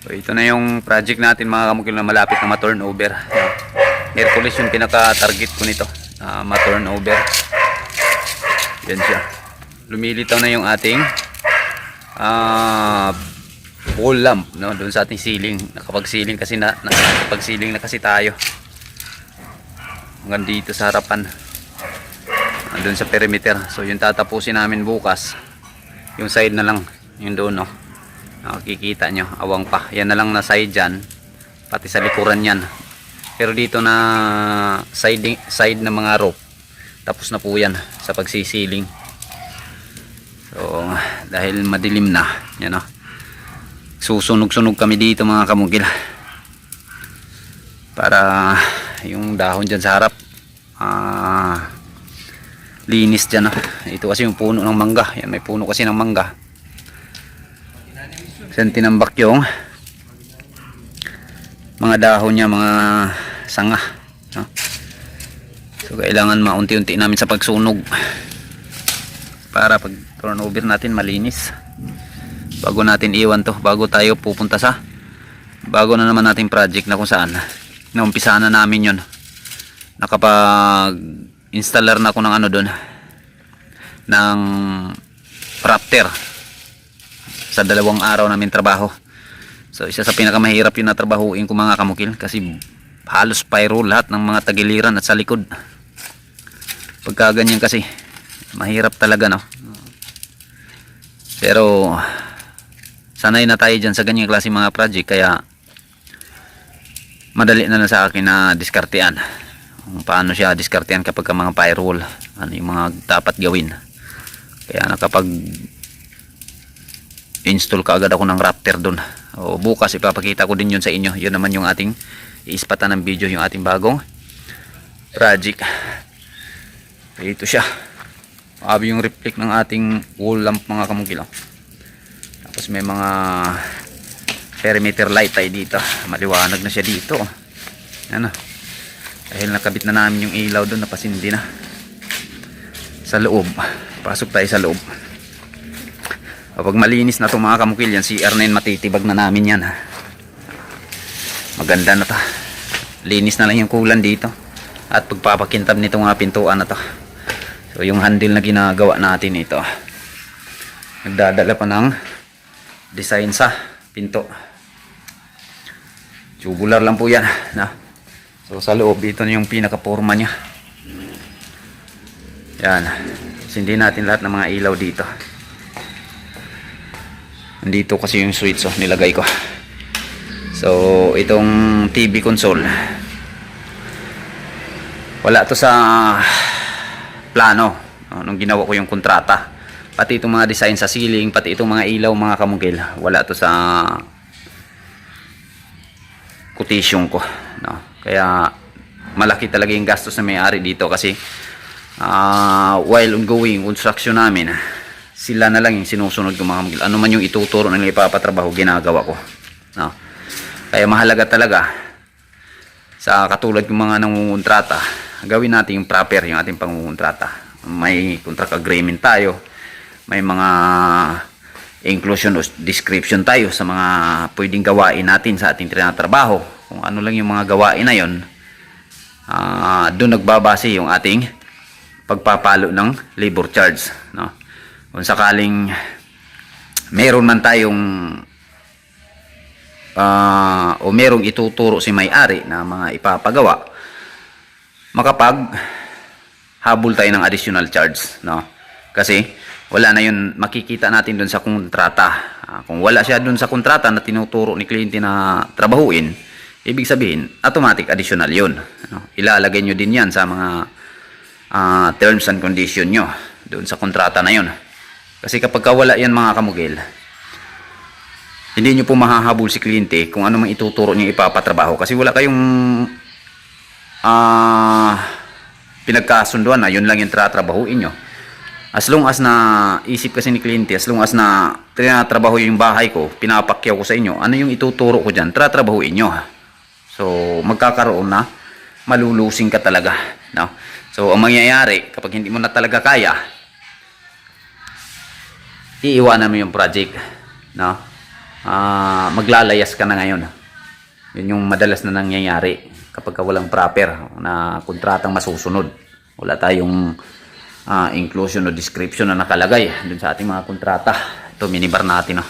So, ito na yung project natin mga kamukil na malapit na ma-turnover. Hercules yung pinaka-target ko nito. Ma-turnover. Yan siya. Lumilitaw na yung ating wall lamp, no? Doon sa ating ceiling. Nakapag-ceiling kasi nakapag-ceiling na kasi tayo. Hanggang dito sa harapan. Doon sa perimeter. So yung tatapusin namin bukas, yung side na lang, yung doon, no? Nakikita nyo, awang pa. Yan na lang na side dyan, pati sa likuran yan. Pero dito na side na mga rope, tapos na po yan sa pagsisiling. So dahil madilim na, yan, no? Susunog-sunog kami dito mga kamugil, para yung dahon dyan sa harap linis dyan, no? Ito kasi yung puno ng mangga. Yan, may puno kasi ng mangga. Kasi tinambak yung mga dahon niya, mga sanga, no? So kailangan maunti-unti namin sa pagsunog para pag turnover natin malinis, bago natin iwan to, bago tayo pupunta sa bago na naman nating project na kung saan naumpisahan na namin yon. Nakapag installer na ako ng ano doon, ng Raptor sa 2 araw namin trabaho. So isa sa pinakamahirap yung natrabahuin ko mga kamukil, kasi halos pyro lahat ng mga tagiliran at sa likod. Pagka ganyan kasi mahirap talaga, no? Pero sanay na tayo dyan sa ganyang klase mga project, kaya madali na lang sa akin na diskartean kung paano siya diskartean kapag ka mga pyro, ano yung mga dapat gawin. Kaya nakapag install ka agad ako ng Raptor doon. O bukas ipapakita ko din yun sa inyo. Yun naman yung ating iispatan ng video, yung ating bagong project. Ito siya. Abi yung reflect ng ating wall lamp mga kamungkil. Tapos may mga perimeter light tayo dito. Maliwanag na siya dito. Ano? Dahil nakabit na namin yung ilaw doon, napasindi na. Sa loob. Pasok tayo sa loob. Kapag malinis na ito mga kamukil, yan CR9 matitibag na namin yan. Maganda na to. Linis na lang yung kulan dito. At pagpapakintab nito mga pintuan na to. So yung handle na ginagawa natin ito, nagdadala pa ng design sa pinto. Tubular lang po yan, na. So sa loob, ito na yung pinaka-forma nya. Yan. Sindi natin lahat ng mga ilaw dito. Nandito kasi yung switch, oh, nilagay ko. So itong TV console, wala to sa plano, no, nung ginawa ko yung kontrata. Pati itong mga design sa ceiling, pati itong mga ilaw mga kamugil, wala to sa quotation ko, no? Kaya malaki talaga yung gastos na may-ari dito, kasi while ongoing construction namin, sila na lang yung sinusunod ko mga kamugil. Ano man yung ituturo ng ipapatrabaho, ginagawa ko, no? Kaya mahalaga talaga sa katulad ng mga nangungontrata, gawin natin yung proper, yung ating pangungontrata. May contract agreement tayo, may mga inclusion o description tayo sa mga pwedeng gawain natin sa ating tinatrabaho. Kung ano lang yung mga gawain na yon, doon nagbabase yung ating pagpapalo ng labor charge, no? Kung sakaling meron man tayong o merong ituturo si may-ari na mga ipapagawa, makapag habol tayo ng additional charge, no? Kasi wala na yun makikita natin dun sa kontrata. Kung wala siya dun sa kontrata na tinuturo ni kliyente na trabahuin, ibig sabihin automatic additional yun, no? Ilalagay nyo din yan sa mga terms and condition nyo dun sa kontrata na yun. Kasi kapag wala yan mga kamugil, hindi nyo po mahahabol si kliyente kung ano mang ituturo nyo ipapatrabaho, kasi wala kayong pinagkasunduan na yun lang yung tratrabahuin nyo. As long as na isip kasi ni kliyente, as long as na tinatrabaho yung bahay ko, pinapakyaw ko sa inyo, ano yung ituturo ko dyan, tratrabahuin nyo. So magkakaroon na malulusing ka talaga, no? So ang mangyayari kapag hindi mo na talaga kaya, iiwanan mo yung project, no? maglalayas ka na ngayon. Yun yung madalas na nangyayari kapag walang proper na kontratang masusunod. Wala tayong inclusion o description na nakalagay dun sa ating mga kontrata. Ito, minibar natin.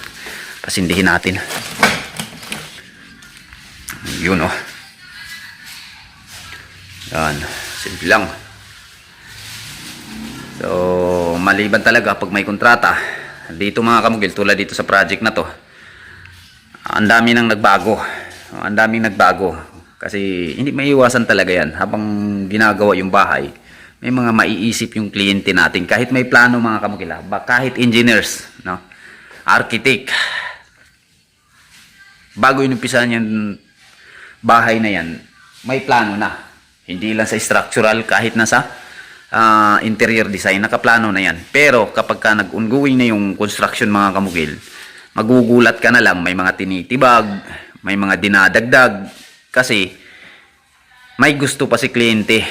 Pasindihin natin. Yun yan, simple lang. So maliban talaga pag may kontrata dito mga kamugil, tulad dito sa project na to, ang dami nang nagbago. Ang daming nagbago kasi hindi maiiwasan talaga yan. Habang ginagawa yung bahay, may mga maiisip yung kliyente natin. Kahit may plano mga kamugil, kahit engineers, architect, bago inumpisahan yung bahay na yan, may plano na. Hindi lang sa structural, kahit na sa interior design, nakaplano na yan. Pero kapag ka nag-ongoing na yung construction mga kamugil, magugulat ka na lang, may mga tinitibag, may mga dinadagdag, kasi may gusto pa si kliyente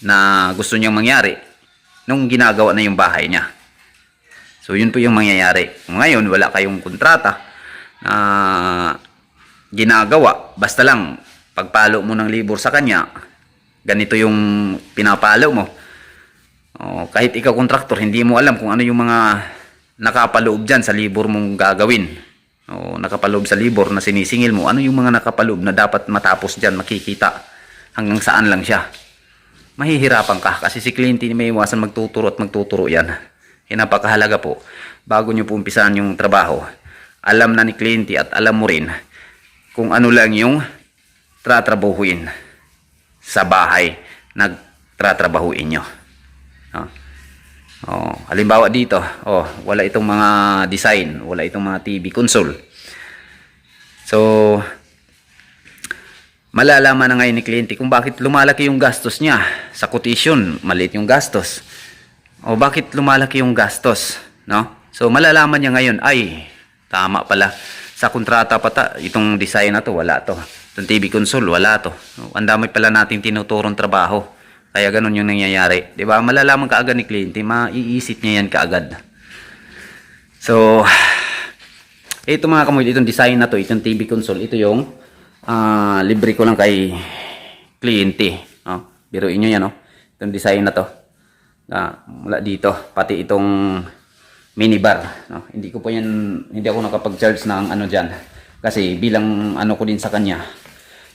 na gusto niyang mangyari nung ginagawa na yung bahay niya. So yun po yung mangyayari. Ngayon wala kayong kontrata na ginagawa, basta lang pagpalo mo ng libor sa kanya, ganito yung pinapalo mo. Kahit ikaw kontraktor, hindi mo alam kung ano yung mga nakapaloob dyan sa libor mong gagawin. Nakapaloob sa libor na sinisingil mo, ano yung mga nakapaloob na dapat matapos dyan, makikita hanggang saan lang siya. Mahihirapan ka kasi si kliyente may iwasan magtuturo at magtuturo yan. Napakahalaga po, bago nyo po umpisahan yung trabaho, alam na ni kliyente at alam mo rin kung ano lang yung tratrabahuin sa bahay nagtratrabahuin nyo. Halimbawa dito, wala itong mga design, wala itong mga TV console. So malalaman na ngayon ni kliyente kung bakit lumalaki yung gastos niya. Sa quotation, maliit yung gastos. Bakit lumalaki yung gastos, So malalaman niya ngayon, ay tama pala, sa kontrata pa itong design na to, wala to. Itong TV console, wala to. Ang dami pala nating tinuturong trabaho. Kaya ganun yung nangyayari. Diba? Malalaman kaagad ni kliyente, maiisip niya yan kaagad. So, ito mga kamugil, itong design na to, itong TV console, ito yung libre ko lang kay kliyente. Biruin nyo yan, itong design na to. Mula dito, pati itong minibar. Hindi ako nakapag-charge ng ano dyan. Kasi bilang ano ko din sa kanya,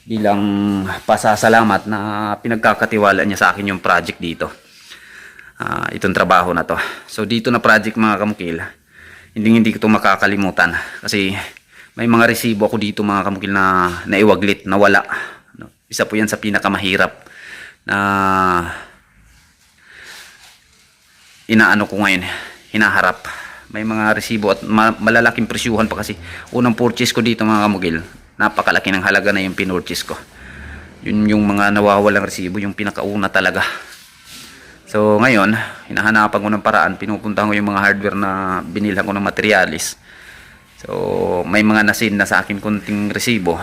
bilang pasasalamat na pinagkakatiwala niya sa akin yung project dito, itong trabaho na to. So dito na project mga kamukil, hindi ko ito makakalimutan kasi may mga resibo ako dito mga kamukil na naiwaglit, nawala. Isa po yan sa pinakamahirap na inaano ko ngayon, hinaharap. May mga resibo at malalaking presyuhan pa kasi unang purchase ko dito mga kamukil, napakalaki ng halaga na yung pinurchase ko. Yun yung mga nawawalang resibo, yung pinakauna talaga. So ngayon, hinahanapan ko ng paraan, pinupuntahan ko yung mga hardware na binilhan ko ng materialis. So may mga nasin na sa akin kunting resibo.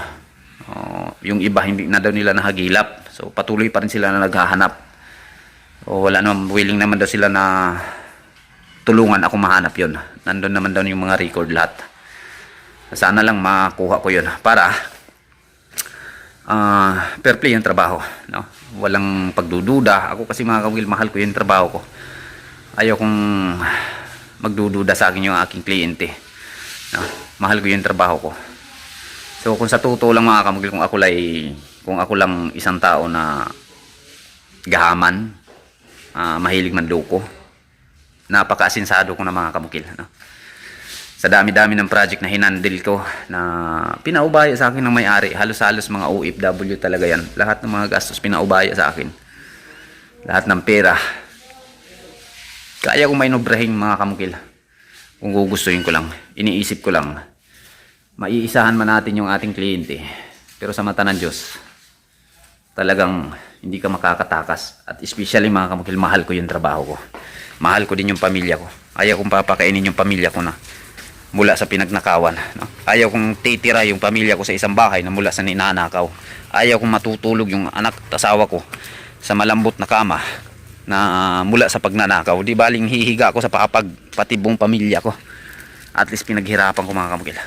Yung iba hindi na daw nila nahagilap. So patuloy pa rin sila na naghahanap. Wala naman, willing naman daw sila na tulungan ako mahanap yun. Nandun naman daw yung mga record lahat. Sana lang makuha ko yun para fair play yung trabaho, walang pagdududa. Ako kasi mga kamugil, mahal ko yung trabaho ko. Ayaw kong magdududa sa akin yung aking kliyente, mahal ko yung trabaho ko. So kung sa totoo lang mga kamugil, kung ako lang isang tao na gahaman, mahilig manloko, napaka-asinsado ko na mga kamugil, sa dami-dami ng project na hinandil ko na pinaubaya sa akin ng may-ari, halos-halos mga OFW talaga yan. Lahat ng mga gastos pinaubaya sa akin, lahat ng pera kaya kong mainobrahin mga kamukil kung gugustuhin ko lang. Iniisip ko lang, maiisahan man natin yung ating kliyente, pero sa mata ng Diyos talagang hindi ka makakatakas. At especially mga kamukil, mahal ko yung trabaho ko, mahal ko din yung pamilya ko. Ayaw kong papakainin yung pamilya ko na mula sa pinagnakawan, Ayaw kong titira yung pamilya ko sa isang bahay na mula sa ninanakaw. Ayaw kong matutulog yung anak at asawa ko sa malambot na kama na mula sa pagnanakaw. Di baling hihiga ako sa paapag, pati buong pamilya ko. At least pinaghirapan ko mga kamukil.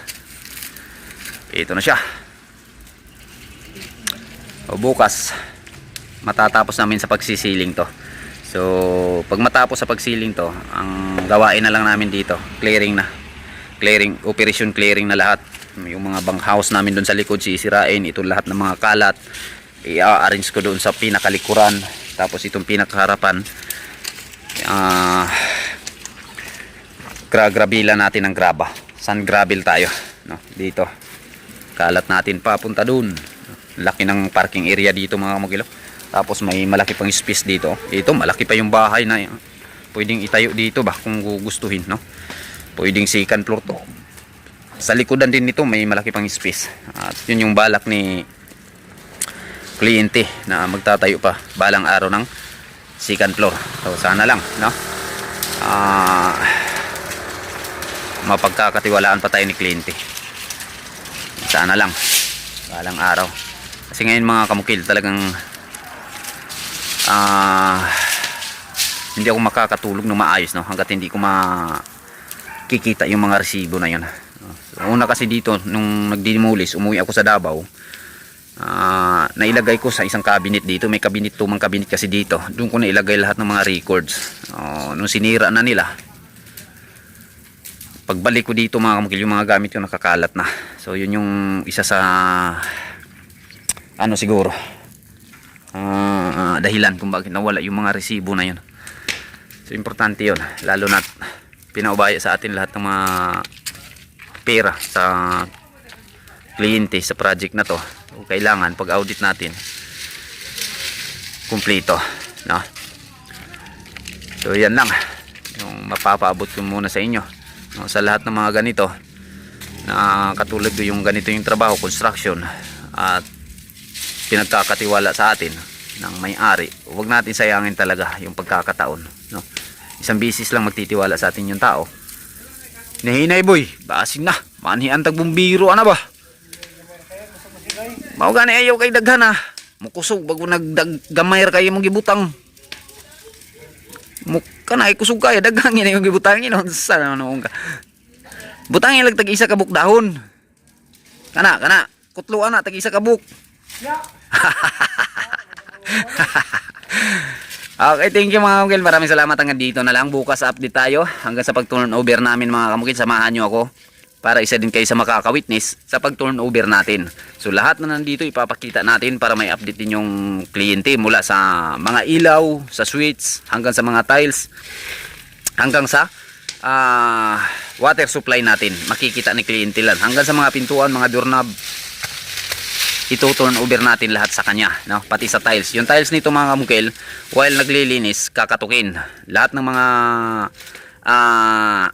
ito na siya. O bukas matatapos namin sa pagsisiling to. So pag matapos sa pagsiling to, ang gawain na lang namin dito, clearing na. Clearing, operation clearing na lahat. Yung mga bunkhouse namin doon sa likod sisirain, ito lahat ng mga kalat i-arrange ko doon sa pinakalikuran, tapos itong pinakaharapan grabilan natin ng graba, sand gravel tayo, no? Dito kalat natin papunta doon. Laki ng parking area dito mga kamukil. Tapos may malaki pang space dito. Ito malaki pa yung bahay na pwedeng itayo dito ba kung gugustuhin, no? Pwedeng second floor to. Sa likodan din nito may malaki pang space. At yun yung balak ni kliyente na magtatayo pa balang araw ng second floor. So sana lang, no? Mapagkakatiwalaan pa tayo ni kliyente. Sana lang balang araw. Kasi ngayon mga kamukil talagang hindi ako makakatulog ng maayos, no? Hanggat hindi ko makikita yung mga resibo na yun. So, una kasi dito nung nagdimulis, umuwi ako sa Davao, nailagay ko sa isang cabinet dito. May cabinet, tumang cabinet kasi dito. Doon ko nailagay lahat ng mga records. Nung sinira na nila, pagbalik ko dito mga kamukil, yung mga gamit yung nakakalat na. So yun yung isa sa ano siguro dahilan kung bakit nawala yung mga resibo na yun. So importante yun, lalo na pinaubaya sa atin lahat ng mga pera sa kliyente sa project na to. So, kailangan pag audit natin kumpleto, no? So yan lang yung mapapaabot ko muna sa inyo, no? Sa lahat ng mga ganito na katulad ko yung ganito yung trabaho, construction, at pinagkakatiwala sa atin ng may-ari, huwag natin sayangin talaga yung pagkakataon, no? Isang bisis lang magtitiwala sa atin yung tao. Nahinay boy, basin na manhian tag bumbiro ana ba? Mao gani ayaw kay daghan ha. Mukusog bago naggamay ra kay mong gibutang. Muka na ay kusog kay daghan ngini yung gibutang ngino sa ano ka. Butang ilag tag isa ka buk dahon. Kana kutluan na tag isa ka buk. Okay, thank you mga kamukil. Maraming salamat hanggang dito na lang. Bukas update tayo hanggang sa pag-turnover namin mga kamukil. Samahan nyo ako para isa din kayo sa makaka-witness sa pag-turnover natin. So lahat na nandito ipapakita natin para may update din yung kliyente, mula sa mga ilaw, sa switch, hanggang sa mga tiles, hanggang sa water supply natin. Makikita ni kliyente lang. Hanggang sa mga pintuan, mga doorknob, ito-turn over natin lahat sa kanya, no? Pati sa tiles. Yung tiles nito mga kamukil, while naglilinis, kakatukin. Lahat ng mga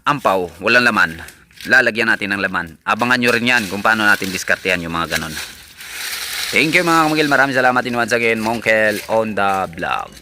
ampaw, walang laman, lalagyan natin ng laman. Abangan nyo rin yan kung paano natin diskartehan yung mga ganon. Thank you mga kamukil. Maraming salamat din once again. Monkel on the vlog.